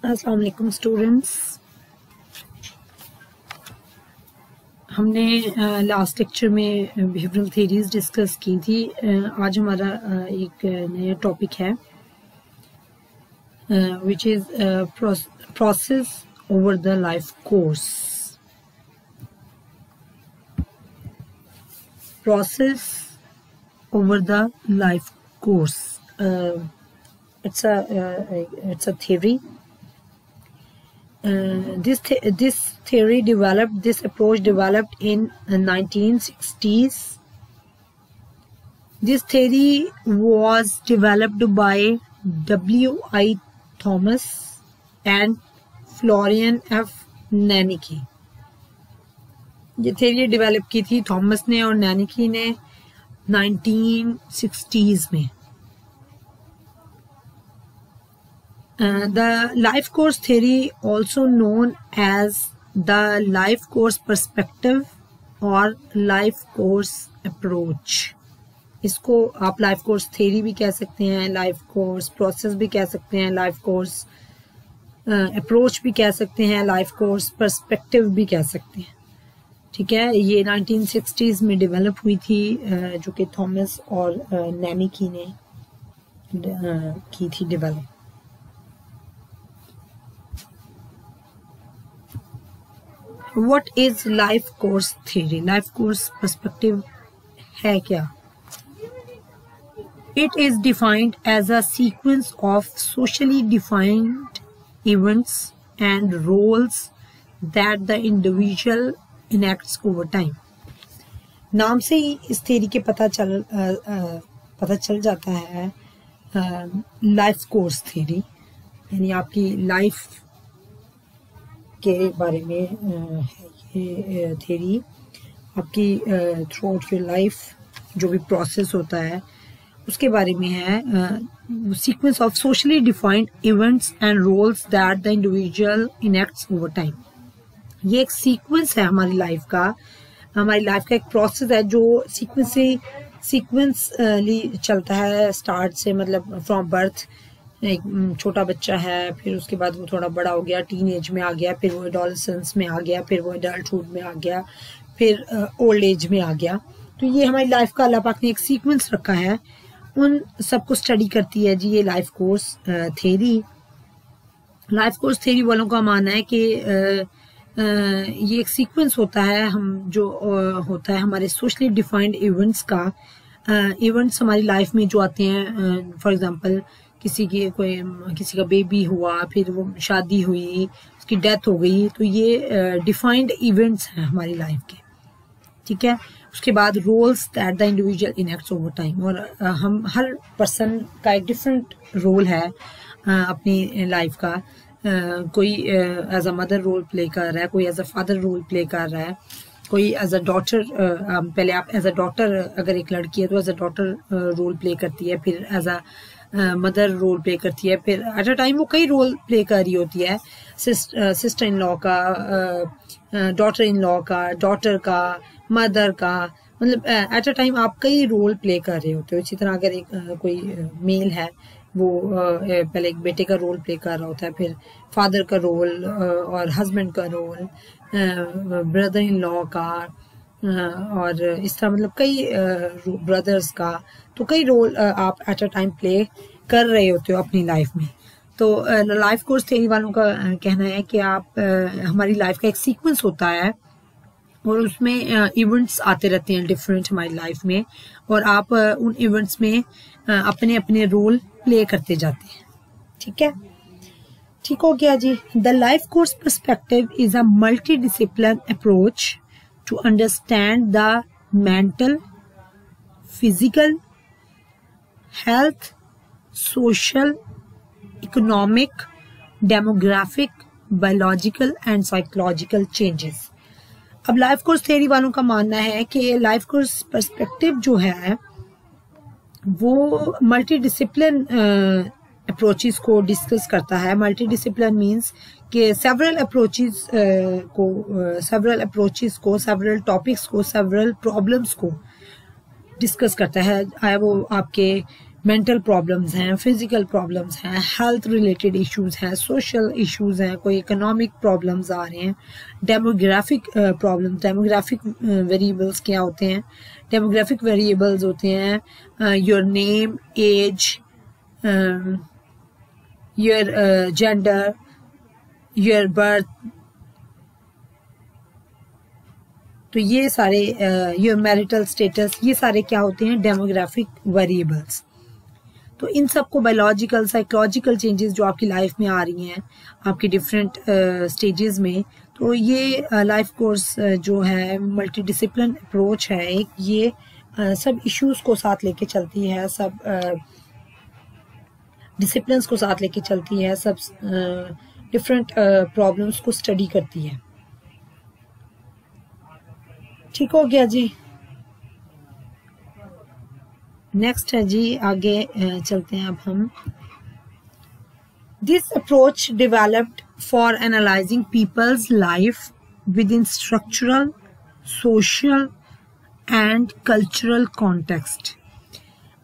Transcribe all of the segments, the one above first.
अस्सलाम वालेकुम स्टूडेंट्स। हमने लास्ट लेक्चर में बिहेवियरल थ्योरीज डिस्कस की थी। आज हमारा एक नया टॉपिक है which is process over the life course. Process over the life course, it's a theory. This approach developed in 1960s. This theory was developed by W.I. Thomas and Florian F. Nanneke. ये theory develop की थी Thomas ने और नैनिकी ने 1960s में। The life course theory, also known as the life course perspective or life course approach, इसको आप life course theory भी कह सकते हैं, life course process भी कह सकते हैं, life course approach भी कह सकते हैं, life course perspective भी कह सकते हैं। ठीक है, ये 1960s में डेवलप हुई थी, जो कि थॉमस और नैनिकी ने की थी develop. What is life course theory? Life course perspective है क्या? It is defined as a sequence of socially defined events and roles that the individual enacts over time. नाम से ही इस थ्योरी के पता चल जाता है लाइफ कोर्स थ्योरी, यानी आपकी लाइफ के बारे में है ये थ्योरी। आपकी थ्रू आउट योर लाइफ जो भी प्रोसेस होता है उसके बारे में है। Sequence of socially defined events and roles that the individual enacts over time. ये एक सीक्वेंस है हमारी लाइफ का एक प्रोसेस है जो सीक्वेंसली चलता है, स्टार्ट से, मतलब फ्रॉम बर्थ। एक छोटा बच्चा है, फिर उसके बाद वो थोड़ा बड़ा हो गया, टीन एज में आ गया, फिर वो एडोलेसेंस में आ गया, फिर वो एडल्टहुड में आ गया, फिर ओल्ड एज में आ गया। तो ये हमारी लाइफ का अल्लाह पाक ने एक सीक्वेंस रखा है, उन सबको स्टडी करती है जी ये life course theory. Life course theory वालों का मानना है कि ये एक सीक्वेंस होता है, हम जो होता है हमारे सोशली डिफाइंड इवेंट्स का। इवेंट्स हमारी लाइफ में जो आते हैं, फॉर एग्जांपल किसी का बेबी हुआ, फिर वो शादी हुई, उसकी डेथ हो गई, तो ये डिफाइंड इवेंट्स हैं हमारी लाइफ के। ठीक है, उसके बाद roles that the individual enacts over time, और हम हर पर्सन का एक डिफरेंट रोल है अपनी लाइफ का। कोई as a mother role play कर रहा है, कोई as a father role play कर रहा है, कोई एज अ डॉटर। पहले आप एज अ डॉटर, अगर एक लड़की है तो as a daughter role play करती है, फिर as a mother role play करती है, फिर एट अ टाइम वो कई रोल प्ले कर रही होती है, सिस्टर इन लॉ का, डॉटर इन लॉ का, डॉटर का, मदर का, मतलब एट अ टाइम आप कई रोल प्ले कर रहे होते हो। इसी तरह अगर एक कोई मेल है, वो पहले एक बेटे का रोल प्ले कर रहा होता है, फिर फादर का रोल और हस्बैंड का रोल, ब्रदर इन लॉ का, और इस तरह मतलब कई ब्रदर्स का, तो कई रोल आप एट अ टाइम प्ले कर रहे होते हो अपनी लाइफ में। तो लाइफ कोर्स थ्योरी वालों का कहना है कि आप हमारी लाइफ का एक सीक्वेंस होता है और उसमें इवेंट्स आते रहते हैं डिफरेंट हमारी लाइफ में, और आप उन इवेंट्स में अपने अपने रोल प्ले करते जाते हैं। ठीक है, ठीक हो गया जी। The life course perspective is a multi discipline approach to understand the mental, physical, health, social, economic, demographic, biological and psychological changes। अब लाइफ कोर्स थ्योरी वालों का मानना है कि लाइफ कोर्स पर्सपेक्टिव जो है वो मल्टी डिसिप्लिन अप्रोचेस को डिस्कस करता है। मल्टी डिसिप्लिन मीन्स कि सेवरल अप्रोचेस को, सेवरल टॉपिक्स को, सेवरल प्रॉब्लम्स को डिस्कस करता है। वो आपके मेंटल प्रॉब्लम्स हैं, फिजिकल प्रॉब्लम्स हैं, हेल्थ रिलेटेड इश्यूज हैं, सोशल इश्यूज हैं, कोई इकोनॉमिक प्रॉब्लम्स आ रहे हैं, डेमोग्राफिक प्रॉब्लम्स। डेमोग्राफिक वेरिएबल्स क्या होते हैं? डेमोग्राफिक वेरिएबल्स होते हैं your name, age, your gender, your birth. तो ये सारे योर मैरिटल स्टेटस, ये सारे क्या होते हैं? Demographic variables. तो इन सबको बायोलॉजिकल, साइकोलॉजिकल चेंजेस जो आपकी लाइफ में आ रही हैं आपकी डिफरेंट स्टेजेस में, तो ये लाइफ कोर्स जो है मल्टी डिसिप्लिन अप्रोच है एक, ये सब इश्यूज को साथ लेके चलती है, सब डिसिप्लिन्स को साथ लेके चलती है, सब डिफरेंट प्रॉब्लम्स को स्टडी करती है। ठीक हो गया जी। नेक्स्ट है जी, आगे चलते हैं अब हम। This approach developed for analysing peoples life within structural, social and cultural context.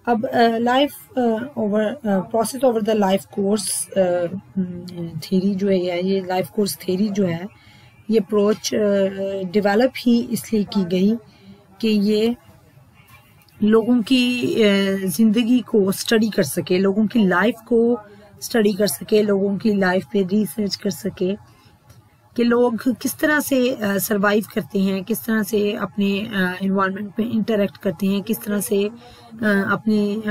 अब life over process over the life course theory जो है, ये लाइफ कोर्स थ्योरी जो है, ये अप्रोच डेवलप ही इसलिए की गई कि ये लोगों की ज़िंदगी को स्टडी कर सके, लोगों की लाइफ को स्टडी कर सके, लोगों की लाइफ पे रिसर्च कर सके कि लोग किस तरह से सरवाइव करते हैं, किस तरह से अपने इन्वायरमेंट में इंटरेक्ट करते हैं, किस तरह से अपनी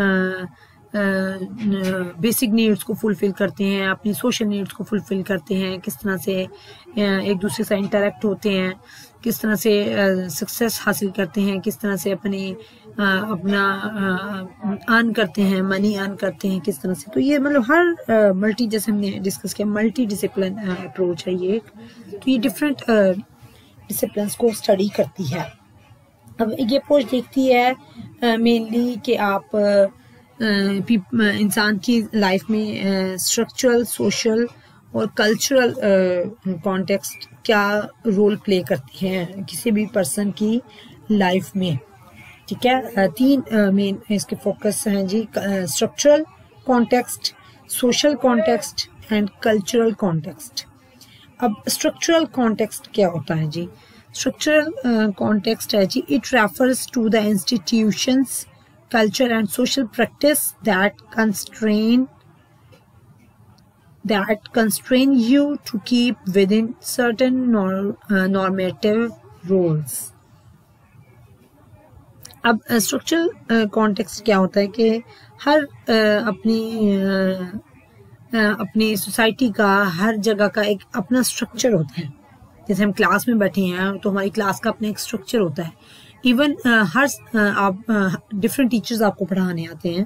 बेसिक नीड्स को फुलफिल करते हैं, अपनी सोशल नीड्स को फुलफिल करते हैं, किस तरह से एक दूसरे से इंटरेक्ट होते हैं, किस तरह से सक्सेस हासिल करते हैं, किस तरह से अपना अर्न करते हैं, मनी अर्न करते हैं, किस तरह से। तो ये मतलब हर मल्टी, जैसे हमने डिस्कस किया, मल्टी डिसिप्लिन अप्रोच है ये। तो ये डिफरेंट डिसिप्लिन्स को स्टडी करती है। अब ये अप्रोच देखती है मेनली कि आप इंसान की लाइफ में स्ट्रक्चरल, सोशल और कल्चरल कॉन्टेक्स्ट क्या रोल प्ले करती हैं किसी भी पर्सन की लाइफ में। ठीक है, तीन मेन इसके फोकस हैं जी, structural context, social context and cultural context. अब स्ट्रक्चरल कॉन्टेक्स्ट क्या होता है जी? स्ट्रक्चरल कॉन्टेक्स्ट है जी, it refers to the institutions, culture and social practice that constrain you to keep within certain normative rules. अब स्ट्रक्चरल कॉन्टेक्स्ट क्या होता है कि हर अपनी सोसाइटी का, हर जगह का एक अपना स्ट्रक्चर होता है। जैसे हम क्लास में बैठे हैं तो हमारी क्लास का अपना एक स्ट्रक्चर होता है। इवन आप डिफरेंट टीचर्स आपको पढ़ाने आते हैं,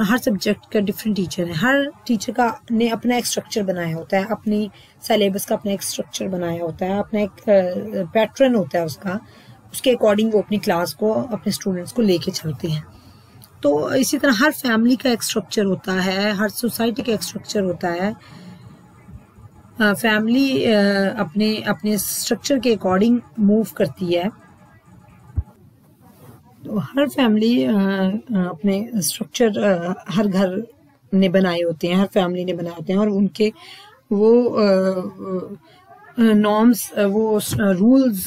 हर सब्जेक्ट का डिफरेंट टीचर है, हर टीचर का ने अपना एक स्ट्रक्चर बनाया होता है, अपनी सिलेबस का अपना एक स्ट्रक्चर बनाया होता है, अपना एक पैटर्न होता है उसका, उसके अकॉर्डिंग वो अपनी क्लास को, अपने स्टूडेंट्स को लेके चलते हैं। तो इसी तरह हर फैमिली का एक स्ट्रक्चर होता है, हर सोसाइटी का एक स्ट्रक्चर होता है। फैमिली अपने स्ट्रक्चर के अकॉर्डिंग मूव करती है। तो हर फैमिली अपने स्ट्रक्चर हर घर ने बनाए होते हैं, हर फैमिली ने बनाए होते हैं, और उनके वो नॉर्म्स, वो रूल्स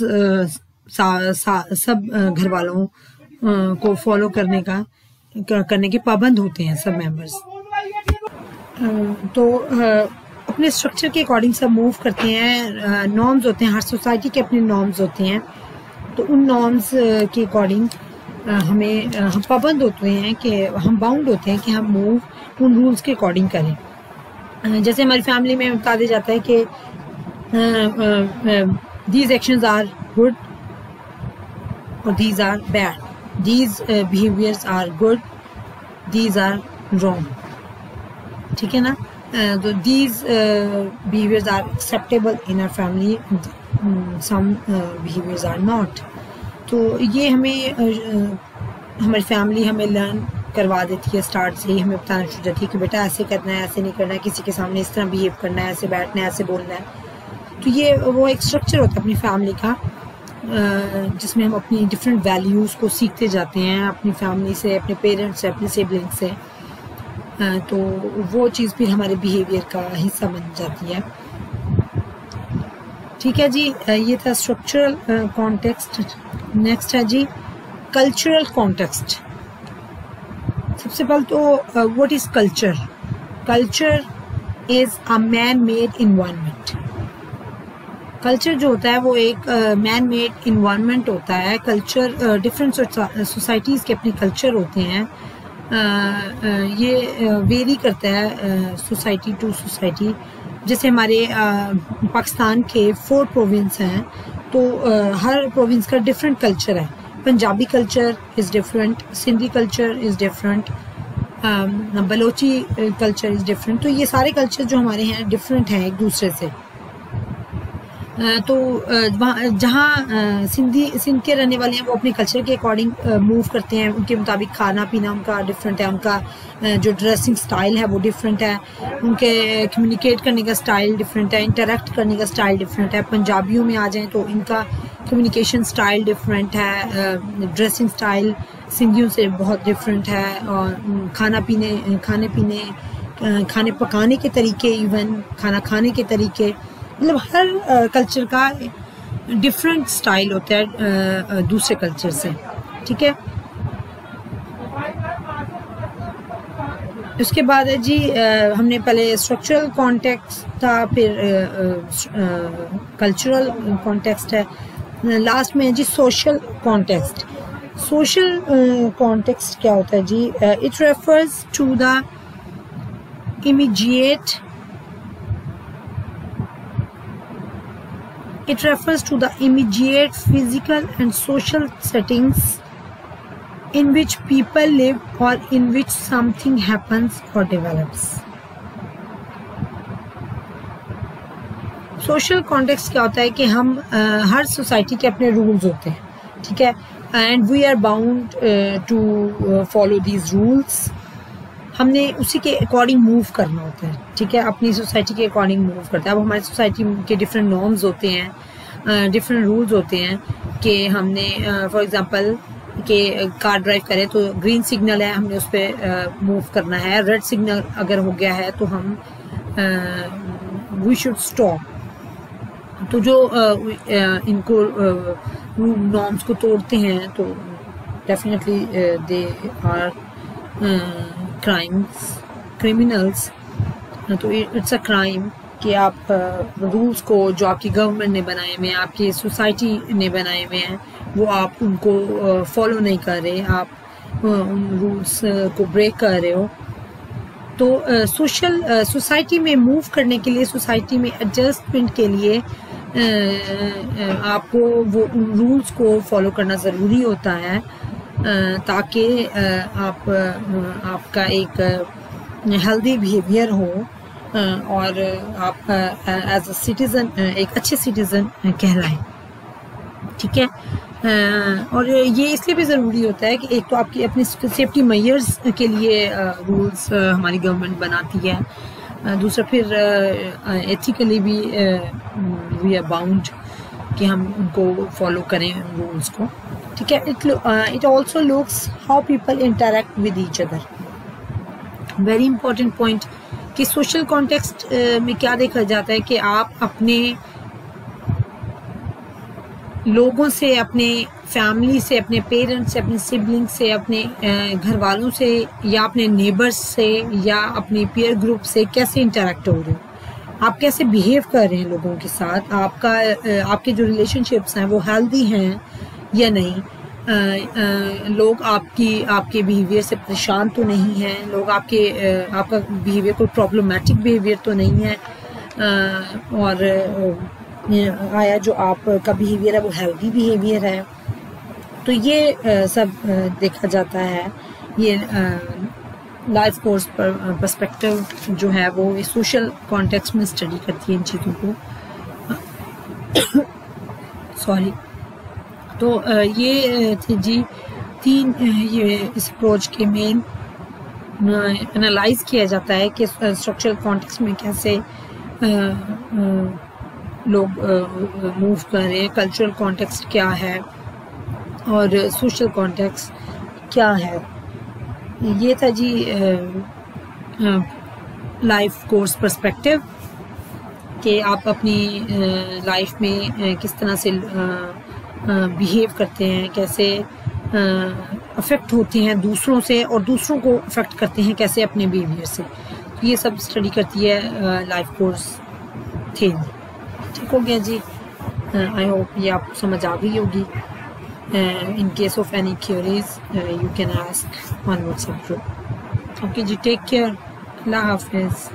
सब घर वालों को फॉलो करने के पाबंद होते हैं सब मेंबर्स। तो अपने स्ट्रक्चर के अकॉर्डिंग सब मूव करते हैं। नॉर्म्स होते हैं, हर सोसाइटी के अपने नॉर्म्स होते हैं। तो उन नॉर्म्स के अकॉर्डिंग हम पाबंद होते हैं कि हम बाउंड होते हैं कि हम मूव उन रूल्स के अकॉर्डिंग करें। जैसे हमारी फैमिली में बता दिया जाता है कि दीज एक्शंस आर गुड और these are bad, these behaviours are good, these are wrong. ठीक है ना? तो these behaviours are acceptable in our family, some behaviours are not. तो ये हमारी फैमिली हमें लर्न करवा देती है, स्टार्ट से ही हमें बताना शुरू जाती है कि बेटा ऐसे करना है, ऐसे नहीं करना है, किसी के सामने इस तरह बिहेव करना है, ऐसे बैठना है, ऐसे बोलना है। तो ये वो एक स्ट्रक्चर होता है अपनी फैमिली का, जिसमें हम अपनी डिफरेंट वैल्यूज़ को सीखते जाते हैं अपनी फैमिली से, अपने पेरेंट्स से, अपने सिबलिंग से। तो वो चीज़ फिर हमारे बिहेवियर का हिस्सा बन जाती है। ठीक है जी, ये था स्ट्रक्चरल कॉन्टेक्स्ट। नेक्स्ट है जी कल्चरल कॉन्टेक्स्ट। सबसे पहले तो what is culture? Culture is a man made environment. Culture जो होता है वो एक मैन मेड इन्वायरमेंट होता है। कल्चर डिफरेंट सोसाइटीज़ के अपने कल्चर होते हैं। ये वेरी करता है सोसाइटी टू सोसाइटी। जैसे हमारे पाकिस्तान के 4 प्रोविंस हैं, तो हर प्रोविंस का डिफरेंट कल्चर है। Punjabi culture is different, Sindhi culture is different, Balochi culture is different. तो ये सारे कल्चर जो हमारे हैं डिफरेंट हैं एक दूसरे से। तो जहाँ सिंध के रहने वाले हैं वो अपने कल्चर के अकॉर्डिंग मूव करते हैं, उनके मुताबिक खाना पीना उनका डिफरेंट है, उनका जो ड्रेसिंग स्टाइल है वो डिफरेंट है, उनके कम्युनिकेट करने का स्टाइल डिफरेंट है, इंटरेक्ट करने का स्टाइल डिफरेंट है। पंजाबियों में आ जाएं तो इनका कम्युनिकेशन स्टाइल डिफरेंट है, ड्रेसिंग स्टाइल सिंधियों से बहुत डिफरेंट है, और खाने पकाने के तरीके, इवन खाना खाने के तरीके, मतलब हर कल्चर का डिफरेंट स्टाइल होता है दूसरे कल्चर से। ठीक है, उसके बाद है जी हमने पहले स्ट्रक्चरल कॉन्टेक्स्ट था, फिर कल्चरल कॉन्टेक्स्ट है, लास्ट में है जी सोशल कॉन्टेक्स्ट। सोशल कॉन्टेक्स्ट क्या होता है जी? It refers to the immediate physical and social settings in which people live or in which something happens or develops. Social context क्या होता है कि हम हर सोसाइटी के अपने रूल्स होते हैं, ठीक है, and we are bound to follow these rules. हमने उसी के अकॉर्डिंग मूव करना होता है, ठीक है, अपनी सोसाइटी के अकॉर्डिंग मूव करता है। अब हमारी सोसाइटी के डिफरेंट नॉर्म्स होते हैं, डिफरेंट रूल्स होते हैं कि हमने फॉर एग्जांपल कि कार ड्राइव करें तो ग्रीन सिग्नल है, हमने उस पर मूव करना है। रेड सिग्नल अगर हो गया है तो हम वी शुड स्टॉप। तो जो इनको नॉर्म्स को तोड़ते हैं तो डेफिनेटली दे आर क्रिमिनल्स। तो इट्स अ क्राइम कि आप रूल्स को जो आपकी गवर्नमेंट ने बनाए हुए हैं, आपकी सोसाइटी ने बनाए हुए हैं, वो आप उनको फॉलो नहीं कर रहे, आप उन रूल्स को ब्रेक कर रहे हो। तो सोसाइटी में मूव करने के लिए, सोसाइटी में एडजस्टमेंट के लिए आपको वो उन रूल्स को फॉलो करना ज़रूरी होता है, ताकि आपका एक हेल्दी बिहेवियर हो और आप एज अ सिटीज़न एक अच्छे सिटीज़न कहलाएं। ठीक है, और ये इसलिए भी ज़रूरी होता है कि एक तो आपकी अपनी सेफ्टी मेजर्स के लिए रूल्स हमारी गवर्नमेंट बनाती है, दूसरा फिर एथिकली भी वी आर बाउंड कि हम उनको फॉलो करें रूल्स को। ठीक है, it also looks how people interact with each other. Very important point कि सोशल कॉन्टेक्स्ट में क्या देखा जाता है कि आप अपने लोगों से, अपने फैमिली से, अपने पेरेंट्स से, अपने सिबलिंग से, अपने घर वालों से या अपने नेबर्स से या अपने पीयर ग्रुप से कैसे इंटरेक्ट हो रहे हो, आप कैसे बिहेव कर रहे हैं लोगों के साथ, आपके जो रिलेशनशिप्स हैं वो हेल्दी हैं या नहीं, लोग आपके बिहेवियर से परेशान तो नहीं हैं, लोग आपका बिहेवियर कोई प्रॉब्लमैटिक बिहेवियर तो नहीं है, और आया जो आपका बिहेवियर है वो हेल्दी बिहेवियर है। तो ये सब देखा जाता है। ये लाइफ कोर्स पर्सपेक्टिव जो है वो सोशल कॉन्टेक्स्ट में स्टडी करती है इन चीज़ों को। सॉरी। तो ये थे जी 3 ये इस अप्रोच के मेन एनालाइज किया जाता है कि स्ट्रक्चरल कॉन्टेक्स्ट में कैसे लोग मूव कर रहे हैं, कल्चरल कॉन्टेक्स्ट क्या है और सोशल कॉन्टेक्स्ट क्या है। ये था जी लाइफ कोर्स पर्सपेक्टिव कि आप अपनी लाइफ में किस तरह से बिहेव करते हैं, कैसे अफेक्ट होते हैं दूसरों से और दूसरों को अफेक्ट करते हैं कैसे अपने बिहेवियर से। तो ये सब स्टडी करती है लाइफ कोर्स थ्योरी। ठीक हो गया जी। आई होप ये आपको समझ आ गई होगी। In case of any queries you can ask on WhatsApp group. Okay जी, टेक केयर, अल्लाह हाफिज़।